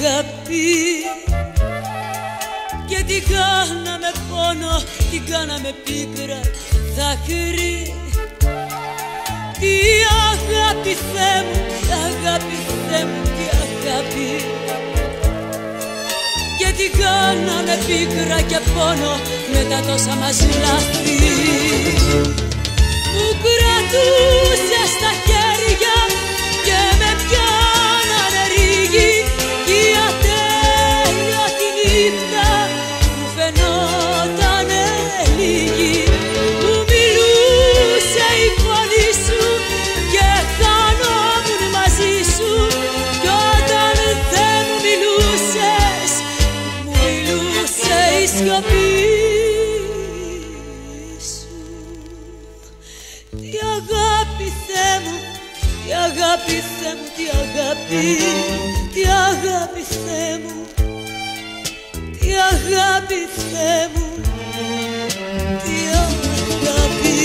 αγάπη. Και την κάναμε πόνο, την κάναμε πίκρα, δάκρυ. Τι αγάπη Θεέ μου, τι αγάπη Θεέ μου, τι αγάπη. Και την κάναμε πίκρα και πόνο με τα τόσα μας λάθη. Μου κρατούσε στα χέρια και με πιάνανε ρίγη κι η ατέλειωτη νύχτα μου φαινότανε λίγη. Μου μιλούσε η φωνή σου και χανόμουν μαζί σου κι όταν δεν μου μιλούσες μου μιλούσε η σιωπή. Τι αγάπη Θεέ μου, τι αγάπη Θεέ μου, τι αγάπη, τι αγάπη Θεέ μου, τι αγάπη Θεέ μου, τι αγάπη.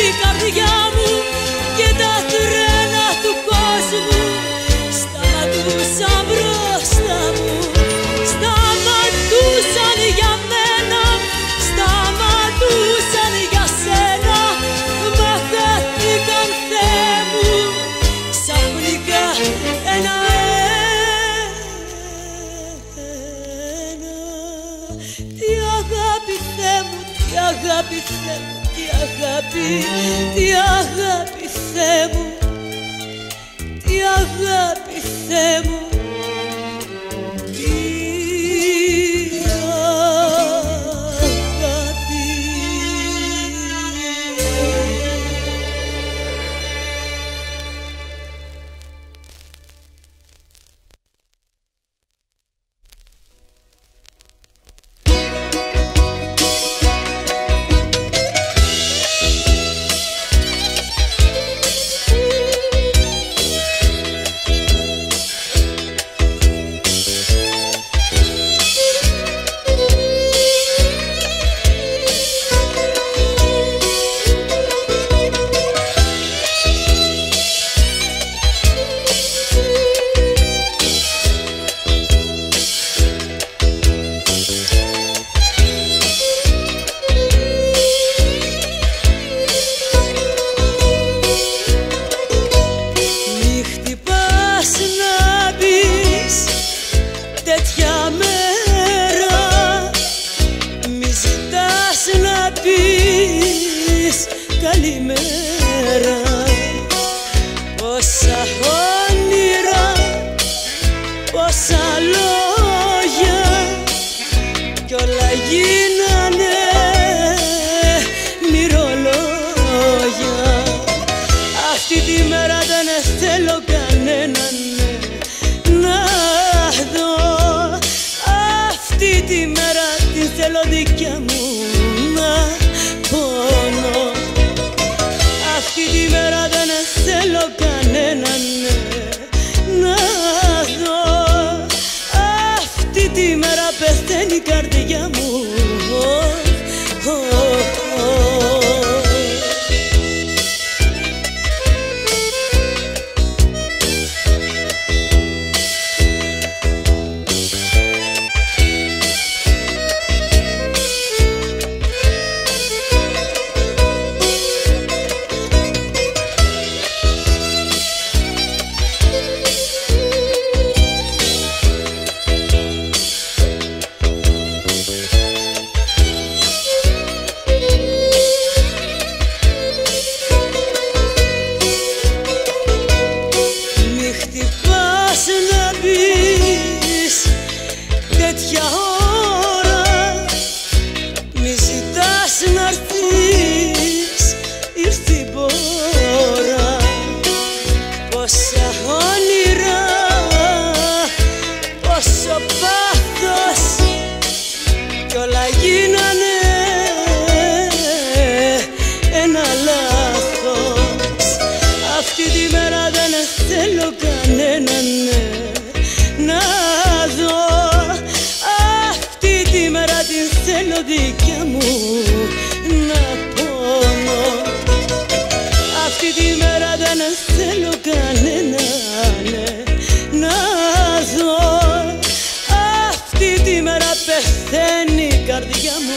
Η καρδιά μου και τα τρένα του κόσμου σταματούσαν μπροστά μου. Σταματούσαν για μένα, σταματούσαν για σένα. Μα χάθηκαν Θεέ μου ξαφνικά ένα-ένα. Τι αγάπη Θεέ μου, τι αγάπη Θεέ μου, τι αγάπη, τι αγάπη Θεέ μου, τι αγάπη Θεέ μου, τι αγάπη. Καλημέρα, πόσα όνειρα, πόσα λόγια κι όλα γίνανε μυρολόγια. Αυτή τη μέρα δεν θέλω κανέναν να δω. Αυτή τη μέρα την θέλω δικιά μου να πονώ. Αυτή τη μέρα δεν θέλω κανέναν να δω. Αυτή τη μέρα πεθαίνει η καρδιά μου. Τέτοια ώρα μη ζητάς να'ρθείς, ήρθε η πόρα. Πόσα όνειρα, πόσο πάθος κι όλα γίνανε πιο δικιά μου να πονώ. Αυτή τη μέρα δεν θέλω κανέναν να δω. Αυτή τη μέρα πεθαίνει η καρδιά μου.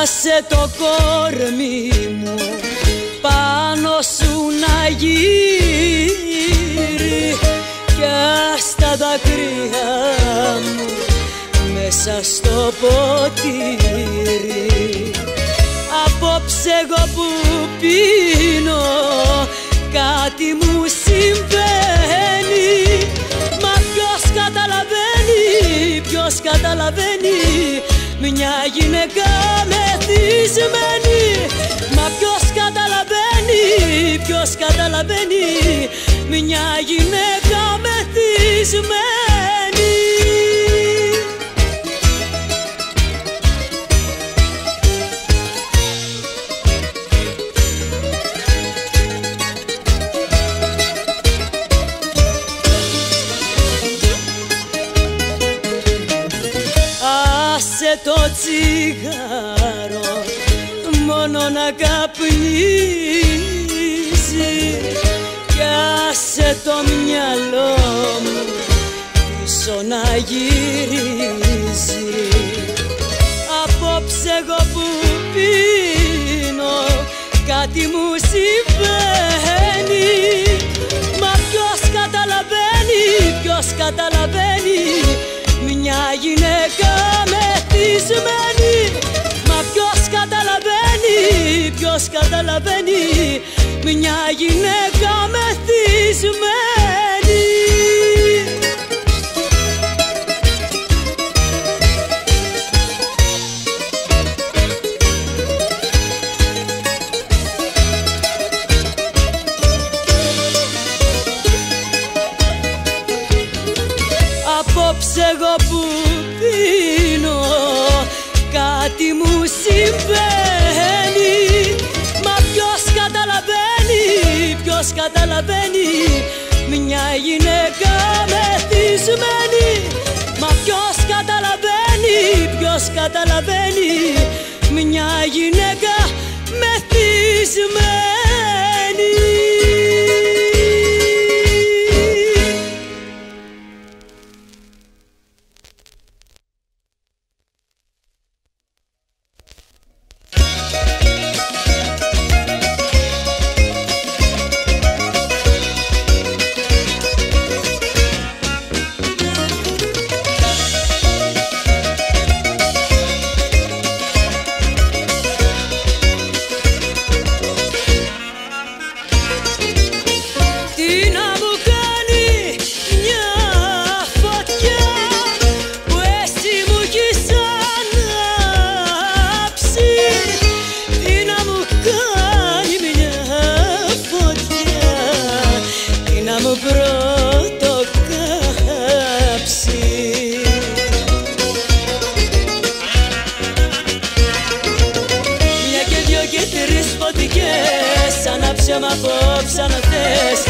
Άσε το κόρμι μου πάνω σου να γύρει κι ας τα δάκρυα μου μέσα στο ποτήρι. Απόψε εγώ που πίνω κάτι μου συμβαίνει. Μα ποιος καταλαβαίνει, ποιος καταλαβαίνει μια γυναίκα μεθυσμένη. Μα ποιος καταλαβαίνει, ποιος καταλαβαίνει μια γυναίκα μεθυσμένη. Άσε το τσιγάρο μόνο να καπνίζει κι άσε το μυαλό μου πίσω να γυρίζει. Απόψε εγώ που πίνω κάτι μου συμβαίνει. Μα ποιος καταλαβαίνει, ποιος καταλαβαίνει μια γυναίκα μεθυσμένη. Μα ποιος καταλαβαίνει, ποιος καταλαβαίνει μια γυναίκα μεθυσμένη. Απόψε εγώ που πίνω κάτι μου συμβαίνει. Μα ποιος καταλαβαίνει, ποιος καταλαβαίνει μια γυναίκα μεθυσμένη. Μα ποιος καταλαβαίνει, ποιος καταλαβαίνει μια γυναίκα μεθυσμένη. Ανάψε μ' απόψε αν θες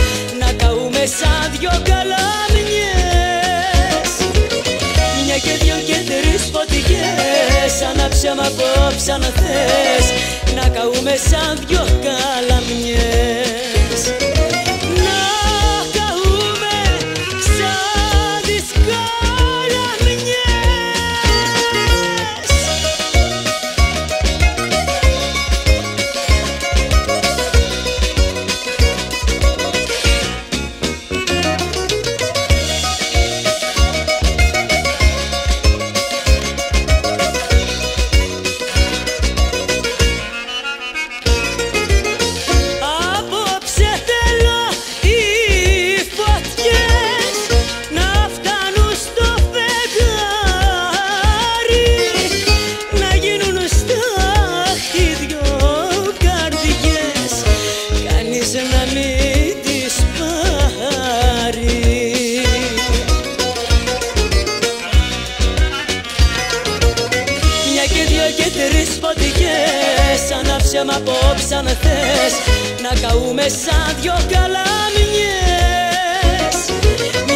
να καούμε σαν δυο καλαμιές. Μια και δυο και τρεις φωτιές. Ανάψε μ' απόψε αν θες να καούμε σαν δυο καλαμιές. Να καούμε σαν τις καλαμιές. Από και τρεις φωτιές. Ανάψε μ' απόψε αν θες να καούμε σαν δυο καλαμιές.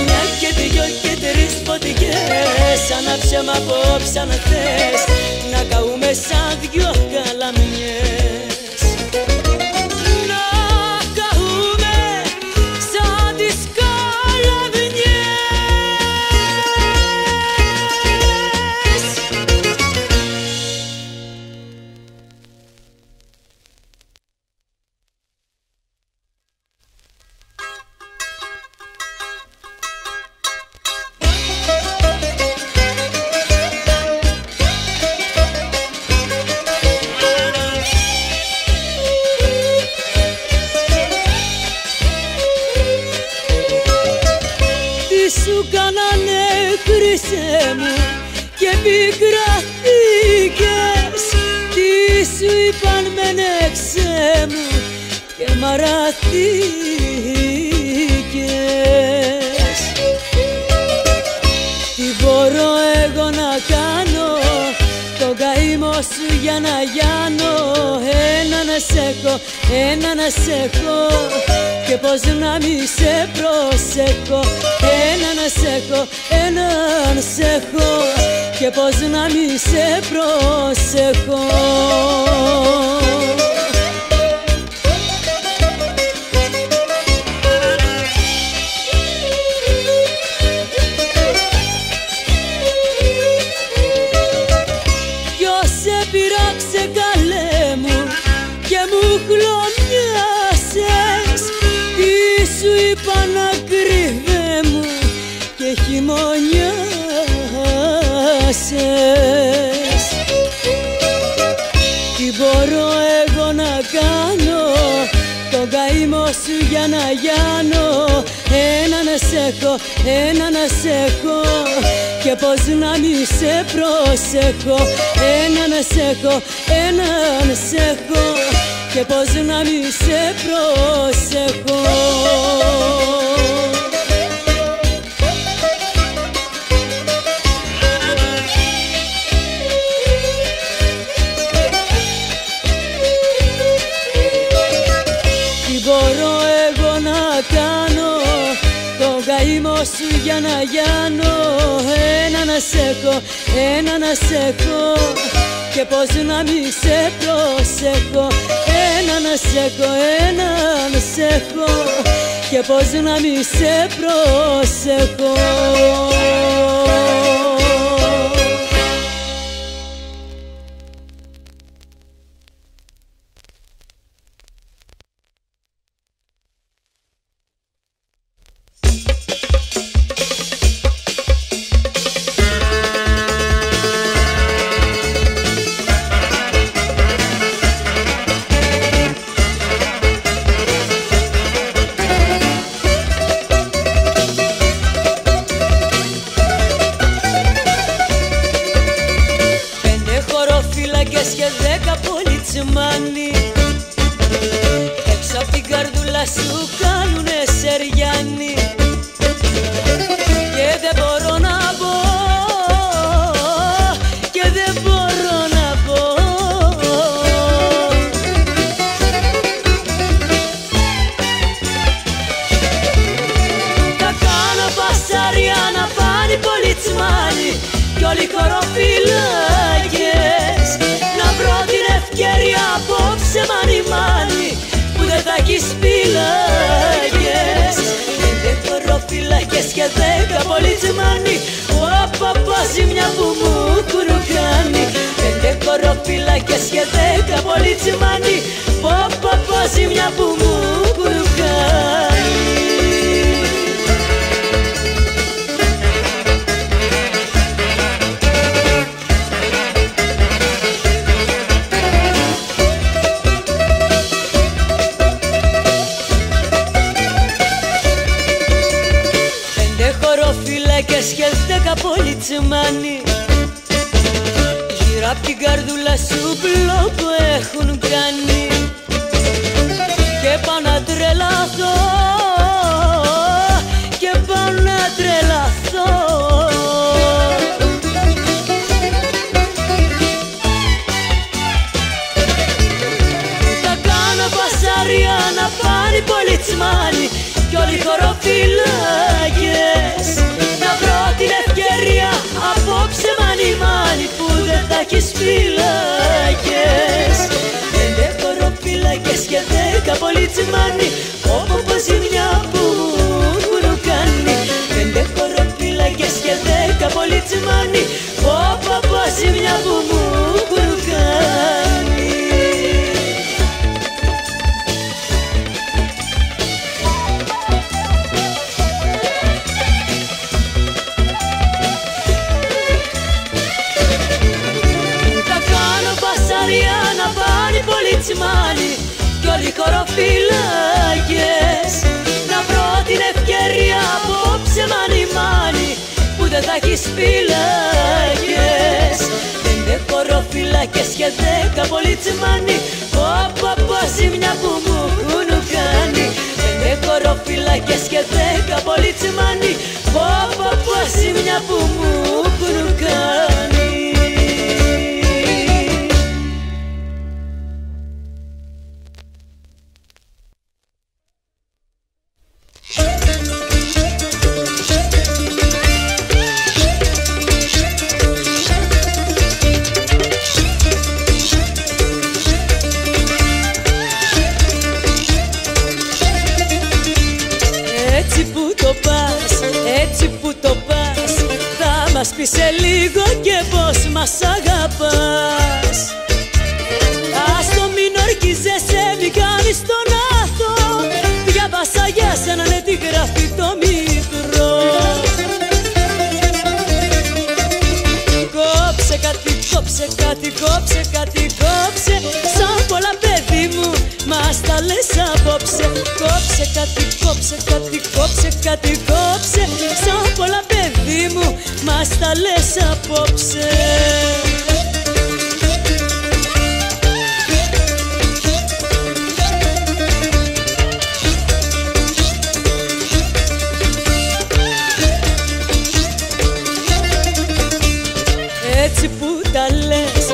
Μια και δυο και τρεις φωτιές. Ανάψε μ' απόψε αν θες να καούμε σαν δυο καλαμιές. Να καούμε σαν τις καλαμιές. Σου κάνανε χρυσέ μου και επικρατήκες. Τι σου είπαν μενέξε μου και μαραθήκες. Τι μπορώ εγώ να κάνω τον καημό σου για να γιάνω. Ένα να σ' έχω, ένα να σ' έχω και πως να μη σε προσέχω. Ένα να σ' έχω, ένα να σ' έχω και πως να μη σε προσέχω. Ποιος σε πειράξε καλέ μου και μου χλωμιάσες. Τι σου είπα να κρύβε μου και χειμωνιάσες. Τι μπορώ εγώ να κάνω τον καημό σου για να γιάνω. Ένα να σ' έχω, ένα να σ' έχω και πως να μη σε προσέχω. Ένα να σ' έχω, ένα να σ' έχω και πως να μη σε προσέχω. Τι μπορώ εγώ να κάνω τον καημό σου για να γιάνω. Ένα να σ' έχω, ένα να σ' έχω και πως να μη σε προσέχω. Ένα να σ' έχω, ένα να σ' έχω και πως να μη σε προσέχω. Και 10 πολιτσμάνι έξω απ' την καρδούλα σου κάνουνε σεριάνι. Και δεν μπορώ να πω, και δεν μπορώ να πω. Θα κάνω πασάρια να πάνε πολιτσμάνι κι όλοι χωροφυλάκες. Να βρω την ευκαιρία απόψε μάνι μάνι που δεν θα έχεις φυλάκες. 5 χωροφυλάκες και 10 πολιτσμάνι, ο παπά ζημιά που μου κουρουκάνει. 5 χωροφυλάκες και 10 πολιτσμάνι, ο παπά ζημιά που μου κουρουκάνει. Χωροφυλάκες και 10 πολιτσμάνι γύρω απ' την καρδούλα σου μπλόκο έχουν κάνει. Και πάω να τρελαθώ, και πάω να τρελαθώ. πολιτσμάνοι κι όλοι χωροφύλακες. Να βρω την ευκαιρία απόψε μάνι μάνι που δεν θα έχεις φύλακες. 5 χωροφύλακες και 10 πολιτσμάνοι, όπου πως ζημιά που μου έχουν κάνει. 5 χωροφύλακες και 10 πολιτσμάνοι, όπου πως ζημιά που μου έχουν κάνει. Να πάνε πολιτσμάνοι κι όλοι χωροφύλακες. Να βρω την ευκαιρία απόψε μάνι μάνι που δεν θα έχεις φύλακες. 5 χωροφύλακες και 10 πολιτσμάνοι, πω ζημιά που μου έχουν κάνει. 5 χωροφύλακες και 10 πολιτσμάνοι, πω ζημιά που μου έχουν κάνει. Μας πεις σε λίγο και πως μας αγαπάς. Ας το μην ορκίζεσαι, μη κάνεις τον άθο. Διάβασα για σένα, ναι, τι γράφει το μικρό. Κόψε κάτι, κόψε κάτι, κόψε κάτι, κόψε. Σαν πολλά παιδί μου, μας τα λες απόψε. Κόψε κάτι, κόψε κάτι, κόψε κάτι, κόψε. Σαν πολλά παιδί μου, μας τα λες απόψε. Έτσι που τα λες,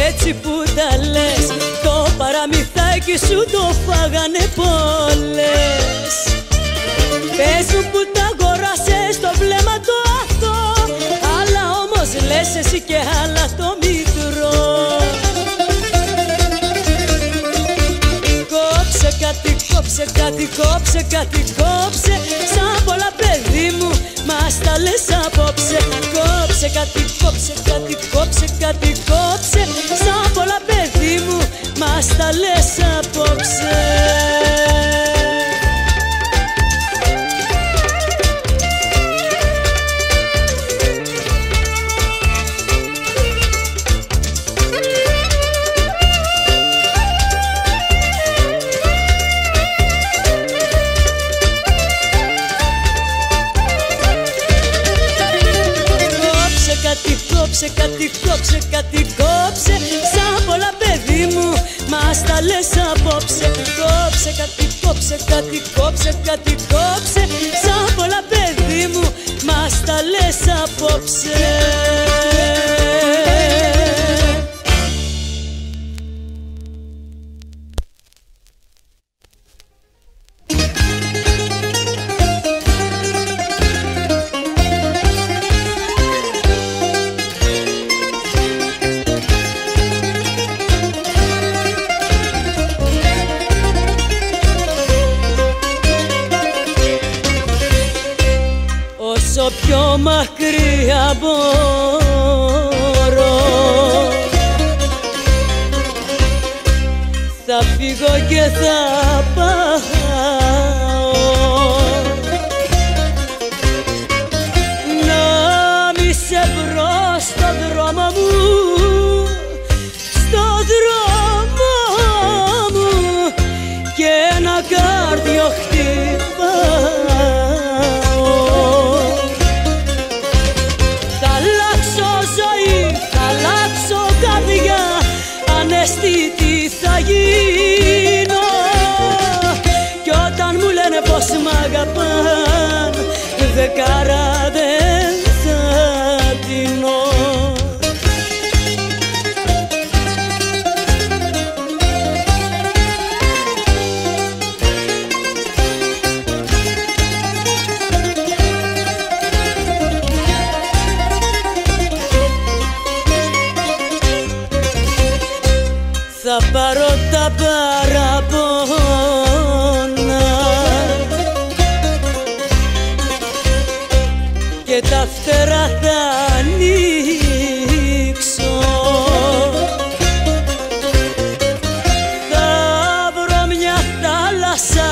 έτσι που τα λες, το παραμυθάκι σου το φάγανε πολλές. Πες μου που τα αγοράσες το βλέμμα το αυτό, αλλά όμως λες εσύ και άλλα το μικρό. Κόψε κάτι, κόψε κάτι, κόψε κάτι, κόψε. Σαν πολλά παιδί μου, μας τα λες απόψε. Κόψε κάτι, κόψε κάτι, κόψε κάτι, κόψε. Σαν πολλά παιδί μου, μας τα λες απόψε. Κόψε κάτι, κόψε κάτι, κόψε. Σαν πολλά παιδί μου, μας τα λες απόψε. Κόψε κάτι, κόψε κάτι, κόψε κάτι, κόψε. Σαν πολλά παιδί μου, μας τα λες απόψε. Όσο πιο μακριά μπορώ θα φύγω και θα πάω, να μη σε βρω στο δρόμο μου, στο δρόμο μου, και ένα κάρδιο χτυπάω. Τι θα γίνω, θα πάρω τα παραπονά και τα φτερά θα ανοίξω. Θα βρω μια θάλασσα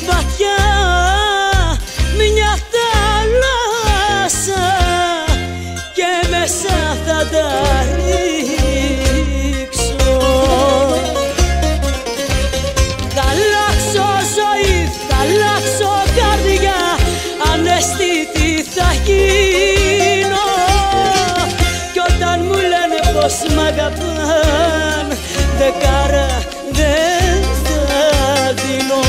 βαθιά, μια θάλασσα και μέσα θα τα ρίξω. Θα αλλάξω ζωή, θα αλλάξω καρδιά, αναισθητή θα γίνω. Κι όταν μου λένε πως μ' αγαπάν, δεκάρα δεν θα δίνω.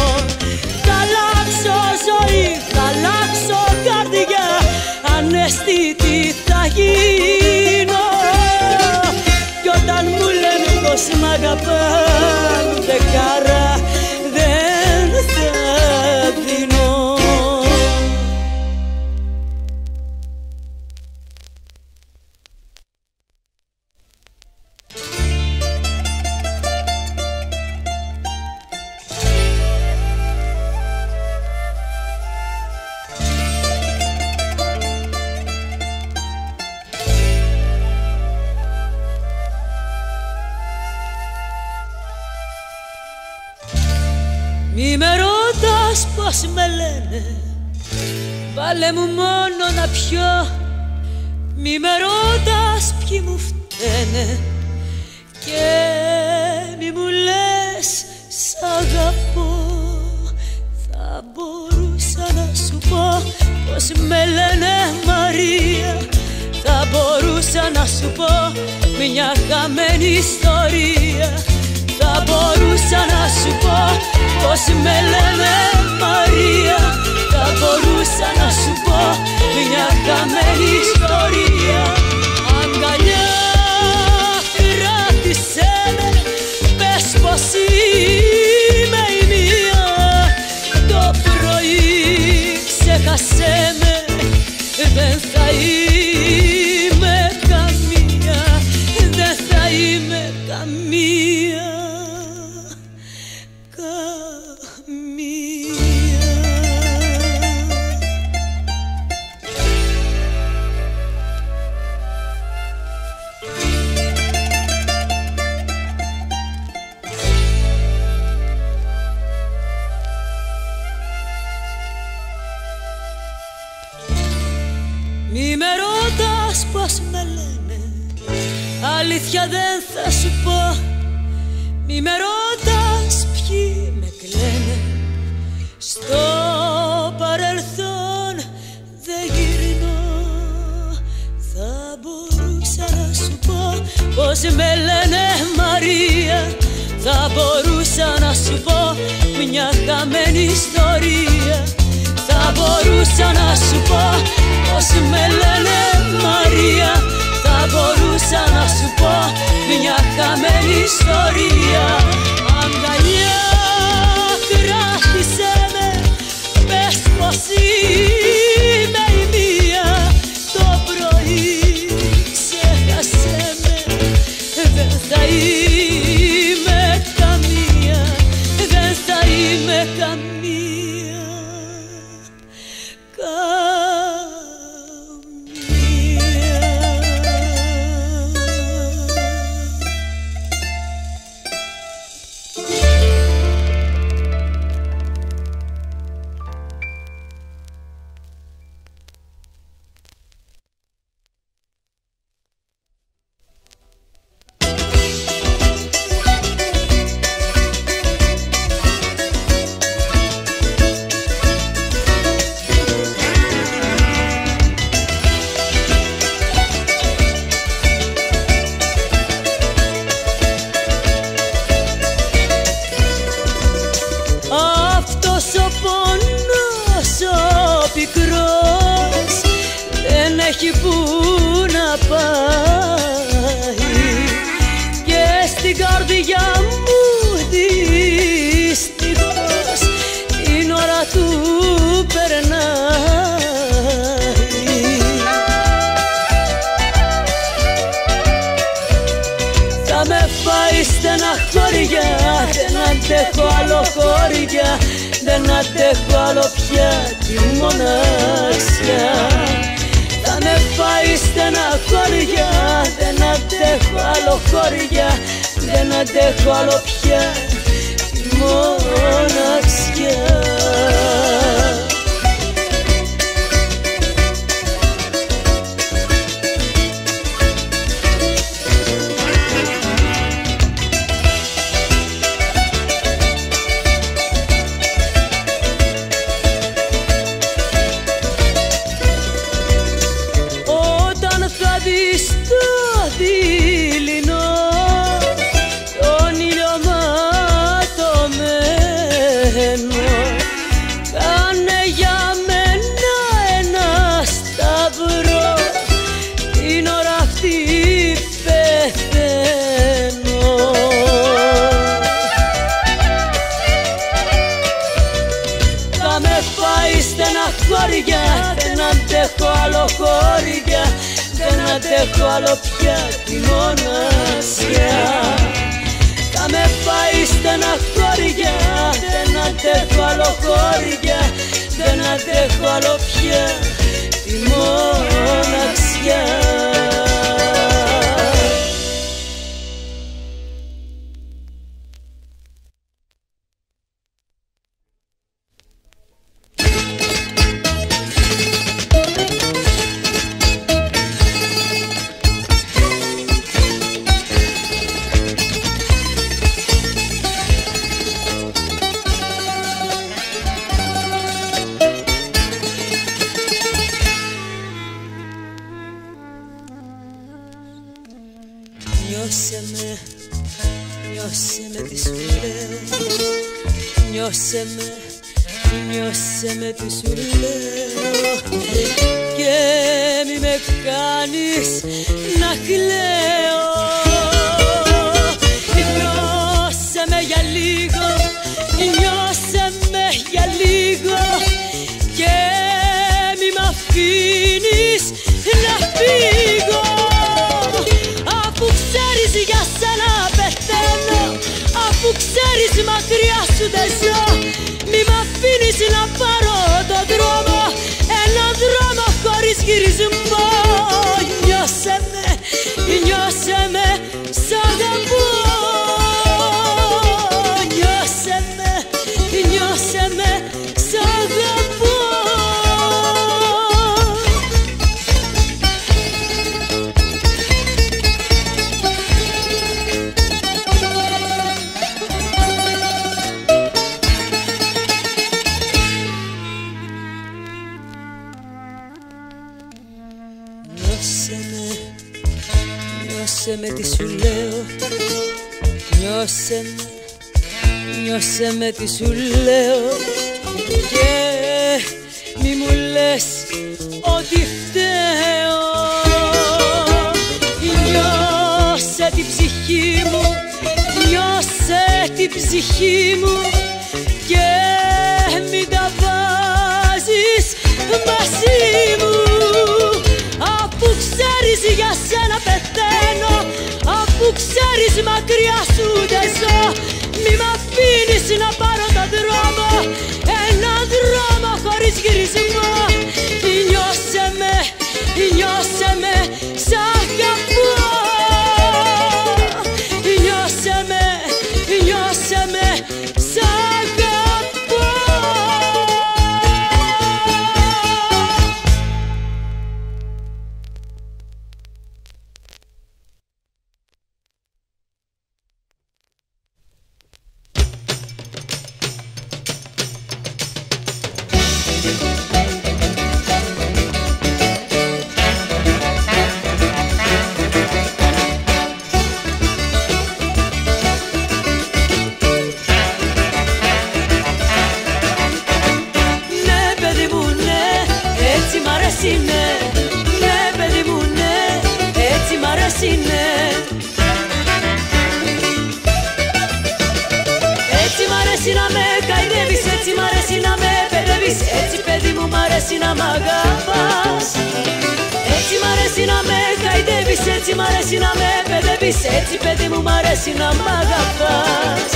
Θα αλλάξω ζωή, θα αλλάξω καρδιά, αναισθητή θα γίνω. Κι όταν μου λένε πως μ' αγαπάν, δεκάρα δεν θα δίνω. Μη με ρωτάς πως με λένε, βάλε μου μόνο να πιω. Μη με ρωτάς ποιοι μου φταίνε και μη μου λες σ' αγαπώ. Θα μπορούσα να σου πω πως με λένε Μαρία, θα μπορούσα να σου πω μια χαμένη ιστορία. Θα μπορούσα να σου πω πως με λένε Μαρία, θα μπορούσα να σου πω μια χαμένη ιστορία. Αγκαλιά κράτησέ με, πες πως είμαι η μία. Το πρωί ξέχασέ με, δεν θα είμαι καμία, δεν θα είμαι καμία. Μη με ρωτάς πως με λένε, αλήθεια δεν θα σου πω. Μη με ρωτάς ποιοι με κλαίνε, στο παρελθόν δεν γυρνώ. Θα μπορούσα να σου πω πως με λένε Μαρία, θα μπορούσα να σου πω μια χαμένη ιστορία. Θα μπορούσα να σου πω πως με λένε Μαρία, θα μπορούσα να σου πω μια χαμένη ιστορία. Αγκαλιά κράτησέ με, πες πως είμαι η μία. Το πρωί ξέχασέ με, δεν θα είμαι καμία, δεν θα είμαι καμία. Δεν έχει που να πάει και στην καρδιά μου δυστυχώς την ώρα του περνάει. Θα θα με φάει στεναχώρια, δεν αντέχω άλλο χώρια, δεν αντέχω άλλο πια τη μοναξιά. Θα με φάει στεναχώρια, δεν αντέχω άλλο χώρια, δεν αντέχω άλλο πια τη μοναξιά. Δεν αντέχω άλλο χώρια, δεν αντέχω άλλο πια τη μοναξιά. Θα με πάει στεναχώρια, δεν αντέχω άλλο χώρια, δεν αντέχω άλλο πια τη μοναξιά. Νιώσε με τι σου λέω, νιώσε με τι σου λέω, και μη με κάνεις να κλαίω. Νιώσε με για λίγο, νιώσε με για λίγο, και μη μ' αφήνεις να φύγω. Αφού ξέρεις για σένα πεθαίνω, αφού ξέρεις μακριά σου δεν ζω, μη μ' αφήνεις να πάρω τον δρόμο, έναν δρόμο χωρίς γυρισμό. Νιώσε με, σ' αγαπώ. Νιώσε με, σ' αγαπώ. Νιώσε με τι σου λέω, νιώσε με τι σου λέω, και μη μου λες ότι φταίω. Νιώσε την ψυχή μου, νιώσε την ψυχή μου, και μην τα βάζεις μαζί μου. Αφού ξέρεις για σένα πεθαίνω, αφού ξέρεις μακριά σου δεν ζω, μη μ' αφήνεις να πάρω τον δρόμο, έναν δρόμο χωρίς γυρισμό. Νιώσε με, σ' αγαπώ. Νιώσε με, σ' αγαπώ. Έτσι μ' αρέσει να με καηδεύεις, έτσι μ' αρέσει να με παιδεύεις, έτσι παιδί μου μ' αρέσει να μ' αγαπάς. Έτσι Έτσι μ' αρέσει να με χαϊδεύεις, έτσι μ' αρέσει να με παιδεύεις, έτσι παιδί μου μ' αρέσει να μ' αγαπάς.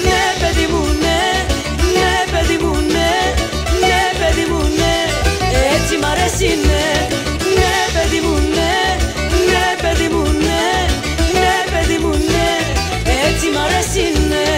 Ναι παιδί μου ναι, ναι παιδί μου ναι, ναι παιδί μου ναι, έτσι μ' αρέσει ναι, ναι παιδί μου ναι, ναι παιδί μου ναι, ναι παιδί μου ναι, έτσι μ' αρέσει ναι.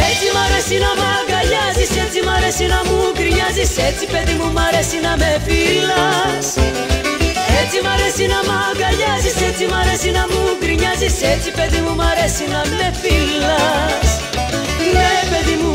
Έτσι μ' αρέσει να μ' αγκαλιάζεις, έτσι μ' αρέσει να μου γκρινιάζεις, έτσι παιδί μου μ' αρέσει να με φυλάς. Έτσι μ' αρέσει να μ' αγκαλιάζεις, έτσι μ' αρέσει να μου γκρινιάζεις, έτσι παιδί μου μ' αρέσει να με φυλάς. Ναι παιδί μου